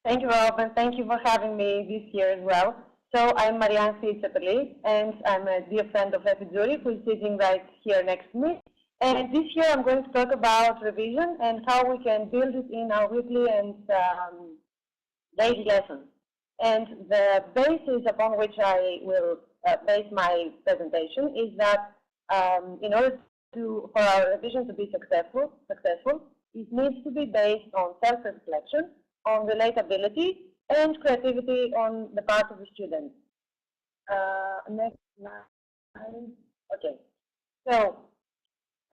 Thank you, Rob, and thank you for having me this year as well. So I'm Marian Tsepeli, and I'm a dear friend of EFLtalks who is sitting right here next to me. And this year I'm going to talk about revision and how we can build it in our weekly and daily lessons. And the basis upon which I will base my presentation is that in order for our revision to be successful, it needs to be based on self-reflection, on relatability, and creativity on the part of the student. Next slide. Okay. So,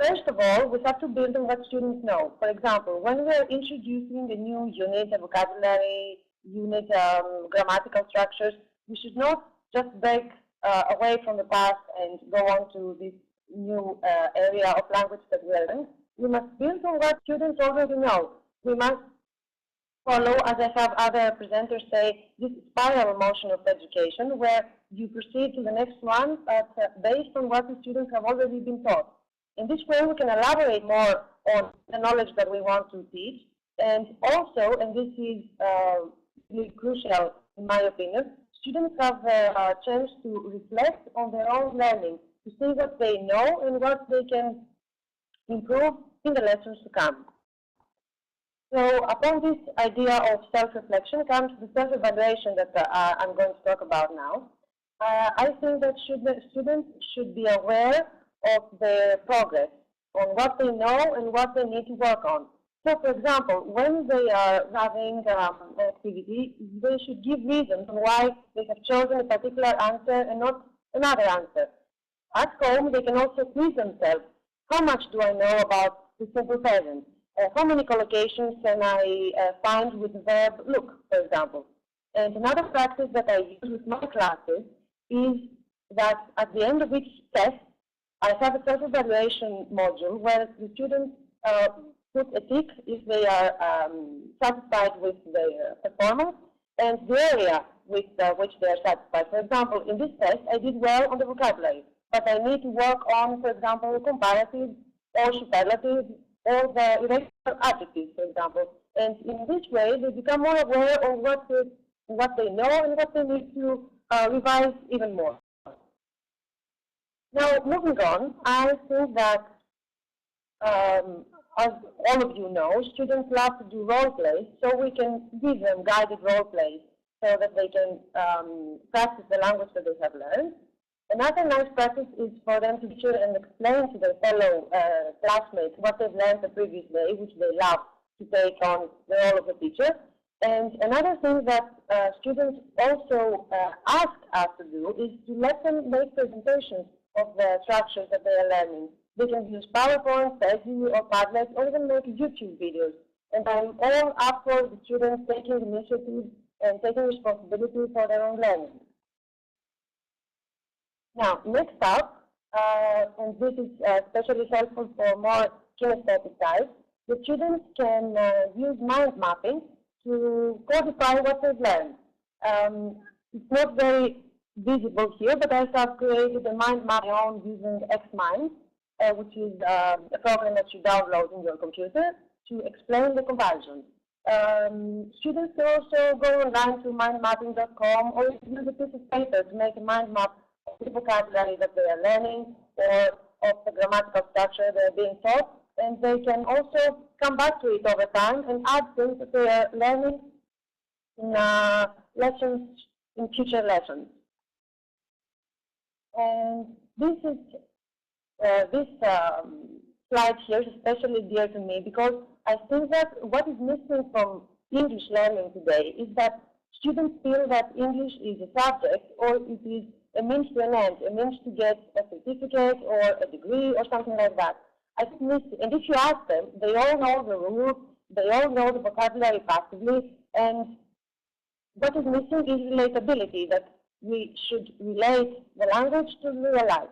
first of all, we have to build on what students know. For example, when we are introducing a new unit, a vocabulary unit, grammatical structures, we should not just break away from the past and go on to this new area of language that we are in. We must build on what students already know. We must follow, as I have other presenters say, this spiral motion of education, where you proceed to the next one, but based on what the students have already been taught. In this way, we can elaborate more on the knowledge that we want to teach, and also, and this is really crucial in my opinion, students have a chance to reflect on their own learning, to see what they know and what they can improve in the lessons to come. So upon this idea of self-reflection comes the self-evaluation that I'm going to talk about now. I think that students should be aware of their progress, on what they know and what they need to work on. So, for example, when they are having an activity, they should give reasons on why they have chosen a particular answer and not another answer. At home, they can also quiz themselves. How much do I know about the simple present? How many collocations can I find with the verb look, for example? And another practice that I use with my classes is that at the end of each test, I have a self-evaluation module where the students put a tick if they are satisfied with their performance and the area with which they are satisfied. For example, in this test, I did well on the vocabulary, but I need to work on, for example, comparative or superlative or the irregular adjectives, for example. And in this way, they become more aware of what they know and what they need to revise even more. Now, moving on, I think that, as all of you know, students love to do role plays, so we can give them guided role plays so that they can practice the language that they have learned. Another nice practice is for them to teach and explain to their fellow classmates what they've learned the previous day, which they love to take on the role of a teacher. And another thing that students also ask us to do is to let them make presentations of the structures that they are learning. They can use PowerPoint, Prezi, or Padlet, or even make YouTube videos. And I'm all up for the students taking initiative and taking responsibility for their own learning. Now, next up, and this is especially helpful for more kinesthetic types, the students can use mind mapping to codify what they've learned. It's not very visible here, but I have created a mind map of my own using XMind, which is a program that you download in your computer to explain the comparison. Students can also go online to mindmapping.com or use a piece of paper to make a mind map of the vocabulary that they are learning or of the grammatical structure they are being taught, and they can also come back to it over time and add things that they are learning in lessons, in future lessons. And this is this slide here is especially dear to me because I think that what is missing from English learning today is that students feel that English is a subject or it is a means to an end, a means to get a certificate or a degree or something like that. I think and if you ask them, they all know the rules, they all know the vocabulary passively, and what is missing is relatability, that we should relate the language to real life.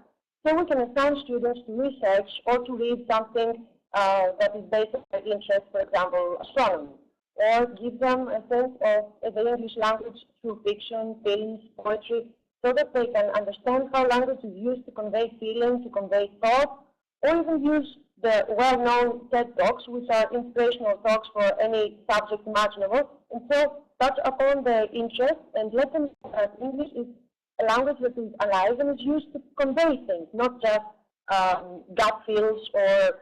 So we can assign students to research or to read something that is based on their interest, for example, astronomy, or give them a sense of the English language through fiction, films, poetry, so that they can understand how language is used to convey feeling, to convey thought, or even use the well-known TED Talks, which are inspirational talks for any subject imaginable. And so touch upon their interests and let them know that English is a language that is alive and is used to convey things, not just gut feels or,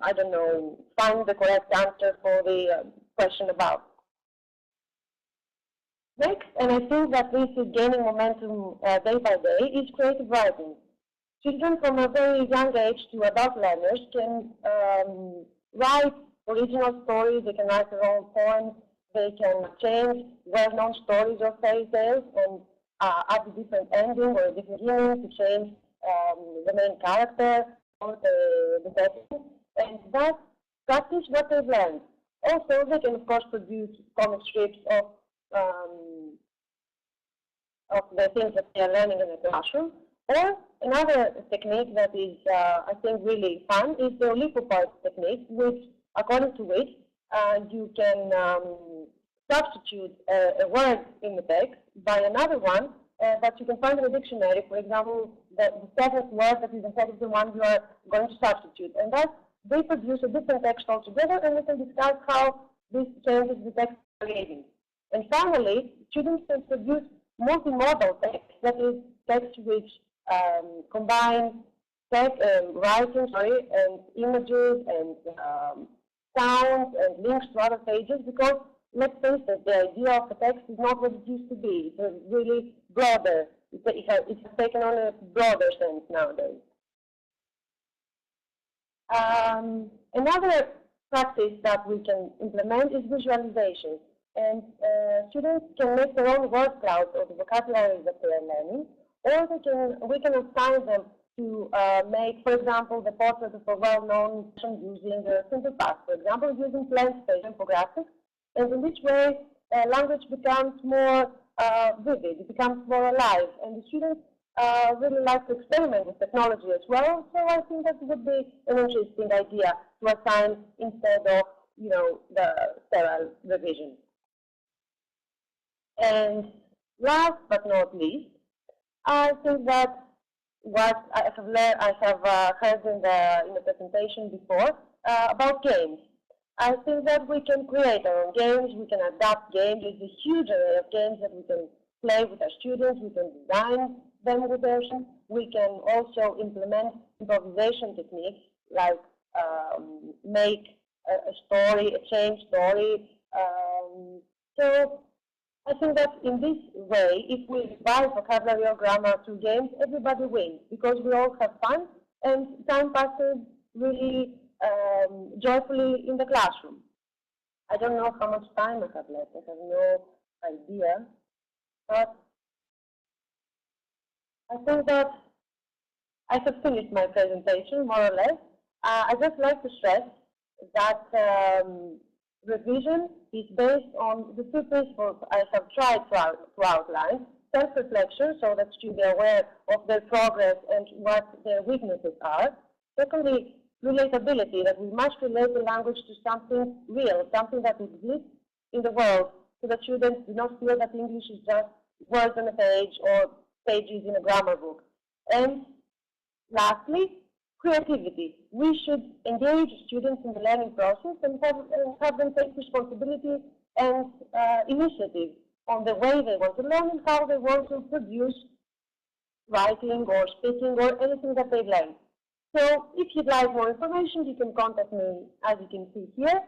I don't know, find the correct answer for the question above. Next, and I think that this is gaining momentum day by day, is creative writing. Children from a very young age to adult learners can write original stories, they can write their own poems, they can change well-known stories or fairy tales and add a different ending or a different meaning to change the main character or the setting, and thus practice what they've learned. Also, they can, of course, produce comic strips of the things that they are learning in the classroom. Or another technique that is, I think, really fun is the Olipopart technique, which, according to which, you can substitute a word in the text by another one that you can find in the dictionary. For example, the seventh word that is instead of the one you are going to substitute. And thus, they produce a different text altogether, and we can discuss how this changes the text creating. And finally, students can produce multimodal text, that is, text which combine writing, and images and sounds and links to other pages, because let's face it, the idea of the text is not what it used to be. It's really broader. It's taken on a broader sense nowadays. Another practice that we can implement is visualization. And students can make their own word clouds of the vocabulary that they are learning, or we can assign them to make, for example, the portrait of a well-known person using a simple past, for example, using plain space infographics. And in this way, language becomes more vivid, it becomes more alive, and the students really like to experiment with technology as well. So I think that would be an interesting idea to assign instead of, the sterile revision. And last but not least, I think that what I have heard in the presentation before about games. I think that we can create our own games, we can adapt games. There's a huge array of games that we can play with our students, we can design them with them. We can also implement improvisation techniques like make a story, a change story. So I think that in this way, if we revise vocabulary or grammar through games, everybody wins because we all have fun and time passes really joyfully in the classroom. I don't know how much time I have left. I have no idea. But I think that I have finished my presentation, more or less. I'd just like to stress that revision is based on the two principles I have tried to outline. Self-reflection, so that students are aware of their progress and what their weaknesses are. Secondly, relatability, that we must relate the language to something real, something that exists in the world, so that students do not feel that English is just words on a page or pages in a grammar book. And lastly, creativity. We should engage students in the learning process and have them take responsibility and initiative on the way they want to learn and how they want to produce writing or speaking or anything that they've learned. So if you'd like more information, you can contact me, as you can see here.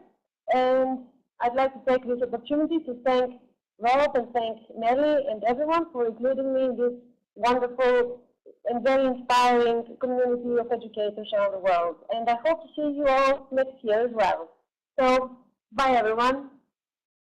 And I'd like to take this opportunity to thank Rob and thank Nelly and everyone for including me in this wonderful and very inspiring community of educators around the world. And I hope to see you all next year as well. So, bye everyone.